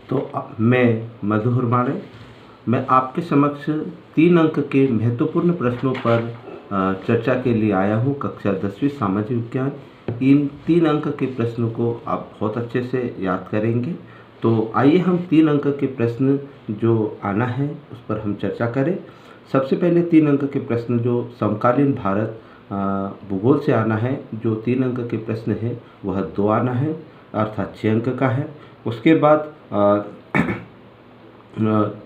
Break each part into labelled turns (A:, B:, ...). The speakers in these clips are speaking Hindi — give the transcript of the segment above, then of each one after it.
A: तो मैं मधु माणे, मैं आपके समक्ष 3 अंक के महत्वपूर्ण प्रश्नों पर चर्चा के लिए आया हूँ। कक्षा 10वीं सामाजिक विज्ञान। इन 3 अंक के प्रश्नों को आप बहुत अच्छे से याद करेंगे। तो आइए हम 3 अंक के प्रश्न जो आना है उस पर हम चर्चा करें। सबसे पहले 3 अंक के प्रश्न जो समकालीन भारत भूगोल से आना है, जो 3 अंक के प्रश्न है वह 2 आना है, अर्थात 6 अंक का है। उसके बाद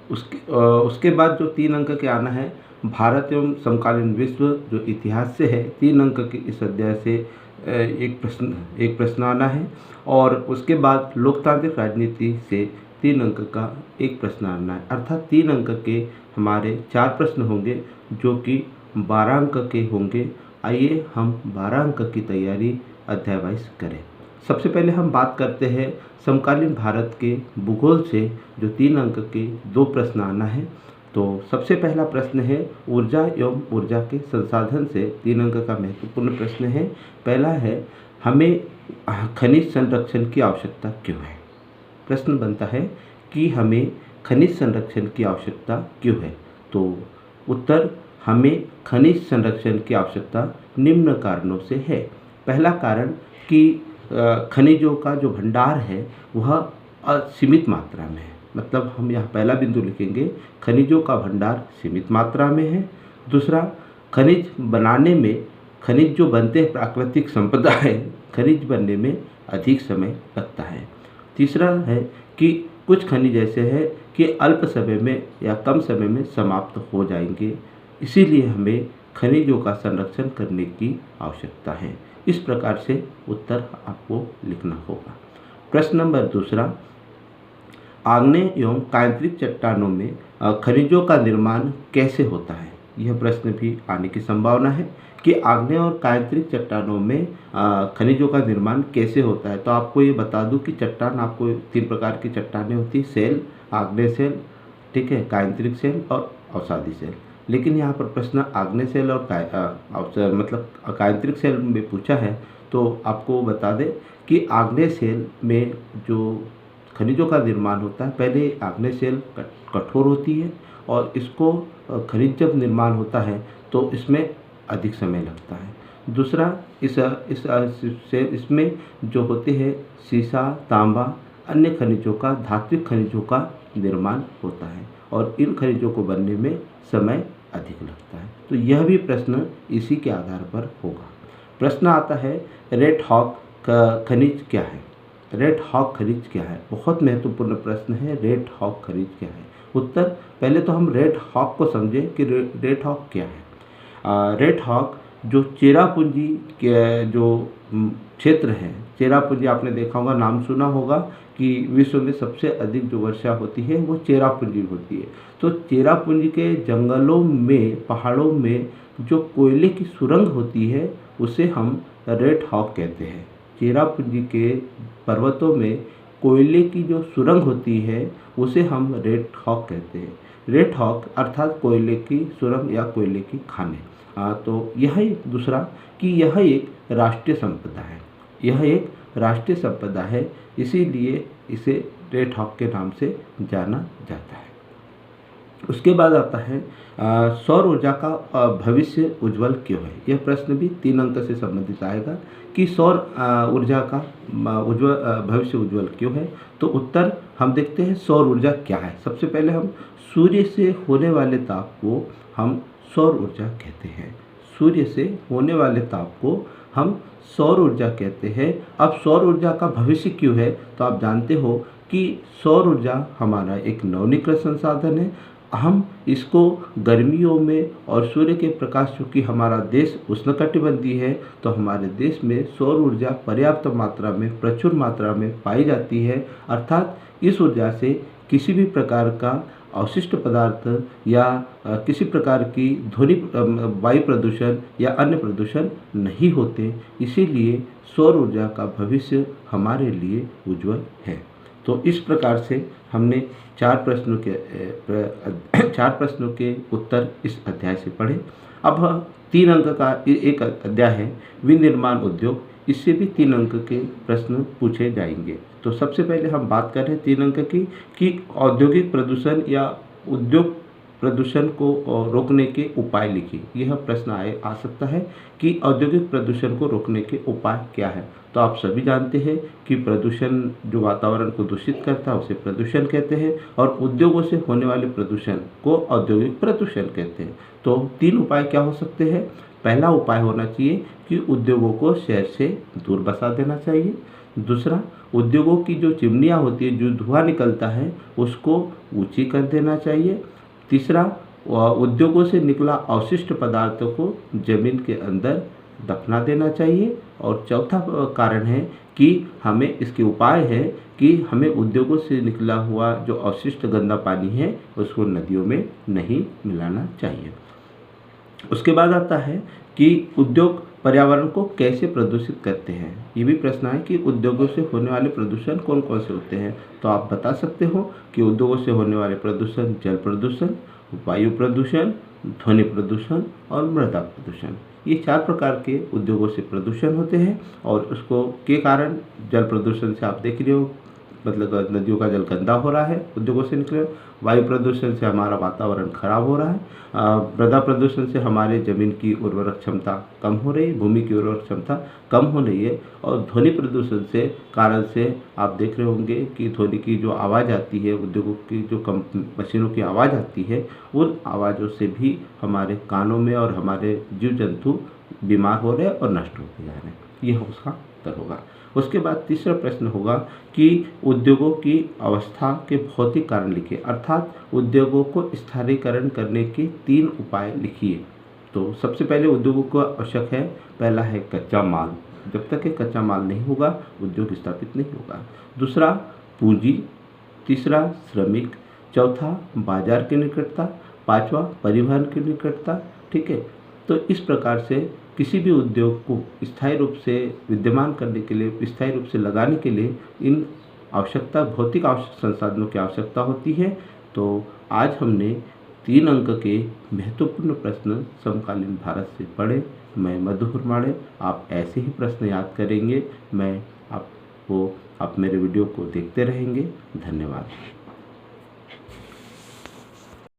A: उसके बाद जो 3 अंक के आना है, भारत एवं समकालीन विश्व जो इतिहास से है, 3 अंक के इस अध्याय से एक प्रश्न आना है। और उसके बाद लोकतांत्रिक राजनीति से 3 अंक का एक प्रश्न आना है, अर्थात 3 अंक के हमारे 4 प्रश्न होंगे जो कि 12 अंक के होंगे। आइए हम 12 अंक की तैयारी अध्याय वाइज करें। सबसे पहले हम बात करते हैं समकालीन भारत के भूगोल से जो 3 अंक के 2 प्रश्न आना है। तो सबसे पहला प्रश्न है ऊर्जा एवं ऊर्जा के संसाधन से 3 अंक का महत्वपूर्ण प्रश्न है। पहला है, हमें खनिज संरक्षण की आवश्यकता क्यों है। प्रश्न बनता है कि हमें खनिज संरक्षण की आवश्यकता क्यों है। तो उत्तर, हमें खनिज संरक्षण की आवश्यकता निम्न कारणों से है। पहला कारण कि खनिजों का जो भंडार है वह असीमित मात्रा में है। मतलब हम यहाँ पहला बिंदु लिखेंगे, खनिजों का भंडार सीमित मात्रा में है। दूसरा, खनिज बनाने में, खनिज जो बनते हैं प्राकृतिक संपदा है, खनिज बनने में अधिक समय लगता है। तीसरा है कि कुछ खनिज ऐसे हैं कि अल्प समय में या कम समय में समाप्त हो जाएंगे, इसीलिए हमें खनिजों का संरक्षण करने की आवश्यकता है। इस प्रकार से उत्तर आपको लिखना होगा। प्रश्न नंबर दूसरा, आग्नेय एवं कायांतरिक चट्टानों में खनिजों का निर्माण कैसे होता है। यह प्रश्न भी आने की संभावना है कि आग्नेय और कायांतरिक चट्टानों में खनिजों का निर्माण कैसे होता है। तो आपको ये बता दूं कि चट्टान, आपको 3 प्रकार की चट्टानें होती, सेल, आग्नेय सेल, ठीक है, कायांतरिक सेल और अवसादी सेल। लेकिन यहाँ पर प्रश्न आग्नेय सेल और मतलब कायांतरिक सेल में पूछा है। तो आपको बता दें कि आग्नेय सेल में जो खनिजों का निर्माण होता है, पहले आग्नेय सेल कठोर होती है और इसको खनिज जब निर्माण होता है तो इसमें अधिक समय लगता है। दूसरा, इसमें जो होते हैं सीसा, तांबा, अन्य खनिजों का, धात्विक खनिजों का निर्माण होता है और इन खनिजों को बनने में समय अधिक लगता है। तो यह भी प्रश्न इसी के आधार पर होगा। प्रश्न आता है, रेड हॉक खनिज क्या है। रेड हॉक खनिज क्या है, बहुत महत्वपूर्ण प्रश्न है। रेड हॉक खनिज क्या है। उत्तर, पहले तो हम रेड हॉक को समझें कि रेड हॉक क्या है। रेड हॉक जो चेरापूंजी के जो क्षेत्र है, चेरापूंजी आपने देखा होगा, नाम सुना होगा कि विश्व में सबसे अधिक जो वर्षा होती है वो चेरापूंजी होती है। तो चेरापूंजी के जंगलों में, पहाड़ों में जो कोयले की सुरंग होती है उसे हम रेड हॉक कहते हैं। चेरापूंजी के पर्वतों में कोयले की जो सुरंग होती है उसे हम रेड हॉक कहते हैं। रेड हॉक अर्थात कोयले की सुरंग या कोयले की खानें। तो यह एक दूसरा कि यह एक राष्ट्रीय संपदा है, यह एक राष्ट्रीय संपदा है, इसीलिए इसे रेड हॉक के नाम से जाना जाता है। उसके बाद आता है सौर ऊर्जा का भविष्य उज्जवल क्यों है। यह प्रश्न भी 3 अंक से संबंधित आएगा कि सौर ऊर्जा का भविष्य उज्जवल क्यों है। तो उत्तर हम देखते हैं सौर ऊर्जा क्या है। सबसे पहले हम सूर्य से होने वाले ताप को हम सौर ऊर्जा कहते हैं। सूर्य से होने वाले ताप को हम सौर ऊर्जा कहते हैं। अब सौर ऊर्जा का भविष्य क्यों है, तो आप जानते हो कि सौर ऊर्जा हमारा एक नवीनीकृत संसाधन है। हम इसको गर्मियों में, और सूर्य के प्रकाश, चूँकि हमारा देश उष्णकटिबंधीय है तो हमारे देश में सौर ऊर्जा पर्याप्त मात्रा में, प्रचुर मात्रा में पाई जाती है। अर्थात इस ऊर्जा से किसी भी प्रकार का अवशिष्ट पदार्थ या किसी प्रकार की ध्वनि, वायु प्रदूषण या अन्य प्रदूषण नहीं होते, इसीलिए सौर ऊर्जा का भविष्य हमारे लिए उज्जवल है। तो इस प्रकार से हमने 4 प्रश्नों के उत्तर इस अध्याय से पढ़े। अब 3 अंक का एक अध्याय है विनिर्माण उद्योग। इससे भी 3 अंक के प्रश्न पूछे जाएंगे। तो सबसे पहले हम बात कर रहे हैं 3 अंक की कि औद्योगिक प्रदूषण या उद्योग प्रदूषण को रोकने के उपाय लिखिए। यह प्रश्न आ सकता है कि औद्योगिक प्रदूषण को रोकने के उपाय क्या है। तो आप सभी जानते हैं कि प्रदूषण जो वातावरण को दूषित करता है उसे प्रदूषण कहते हैं, और उद्योगों से होने वाले प्रदूषण को औद्योगिक प्रदूषण कहते हैं। तो 3 उपाय क्या हो सकते हैं। पहला उपाय होना चाहिए कि उद्योगों को शहर से दूर बसा देना चाहिए। दूसरा, उद्योगों की जो चिमनियाँ होती है, जो धुआं निकलता है, उसको ऊंची कर देना चाहिए। तीसरा, उद्योगों से निकला अवशिष्ट पदार्थों को जमीन के अंदर दफना देना चाहिए। और चौथा कारण है कि हमें इसके उपाय है कि हमें उद्योगों से निकला हुआ जो अवशिष्ट गंदा पानी है उसको नदियों में नहीं मिलाना चाहिए। उसके बाद आता है कि उद्योग पर्यावरण को कैसे प्रदूषित करते हैं। ये भी प्रश्न है कि उद्योगों से होने वाले प्रदूषण कौन कौन से होते हैं। तो आप बता सकते हो कि उद्योगों से होने वाले प्रदूषण जल प्रदूषण, वायु प्रदूषण, ध्वनि प्रदूषण और मृदा प्रदूषण, ये 4 प्रकार के उद्योगों से प्रदूषण होते हैं। और उसको के कारण जल प्रदूषण से आप देख रहे हो, मतलब नदियों का जल गंदा हो रहा है उद्योगों से निकले। वायु प्रदूषण से हमारा वातावरण खराब हो रहा है। मृदा प्रदूषण से हमारे ज़मीन की उर्वरक क्षमता कम हो रही है, भूमि की उर्वरक क्षमता कम हो रही है। और ध्वनि प्रदूषण से कारण से आप देख रहे होंगे कि ध्वनि की जो आवाज़ आती है, उद्योगों की जो मशीनों की आवाज़ आती है, उन आवाज़ों से भी हमारे कानों में और हमारे जीव जंतु बीमार हो रहे हैं और नष्ट होते जा रहे हैं। यह उसका उत्तर होगा। उसके बाद तीसरा प्रश्न होगा कि उद्योगों की अवस्था के भौतिक कारण लिखिए, अर्थात उद्योगों को स्थायीकरण करने के 3 उपाय लिखिए। तो सबसे पहले उद्योगों को आवश्यक है, पहला है कच्चा माल। जब तक ये कच्चा माल नहीं होगा उद्योग स्थापित नहीं होगा। दूसरा, पूंजी। तीसरा, श्रमिक। चौथा, बाजार की निकटता। पांचवा, परिवहन की निकटता। ठीक है। तो इस प्रकार से किसी भी उद्योग को स्थायी रूप से विद्यमान करने के लिए, स्थायी रूप से लगाने के लिए इन भौतिक संसाधनों की आवश्यकता होती है। तो आज हमने 3 अंक के महत्वपूर्ण प्रश्न समकालीन भारत से पढ़े। मैं मधु हुरमाड़े। आप ऐसे ही प्रश्न याद करेंगे। आप मेरे वीडियो को देखते रहेंगे। धन्यवाद।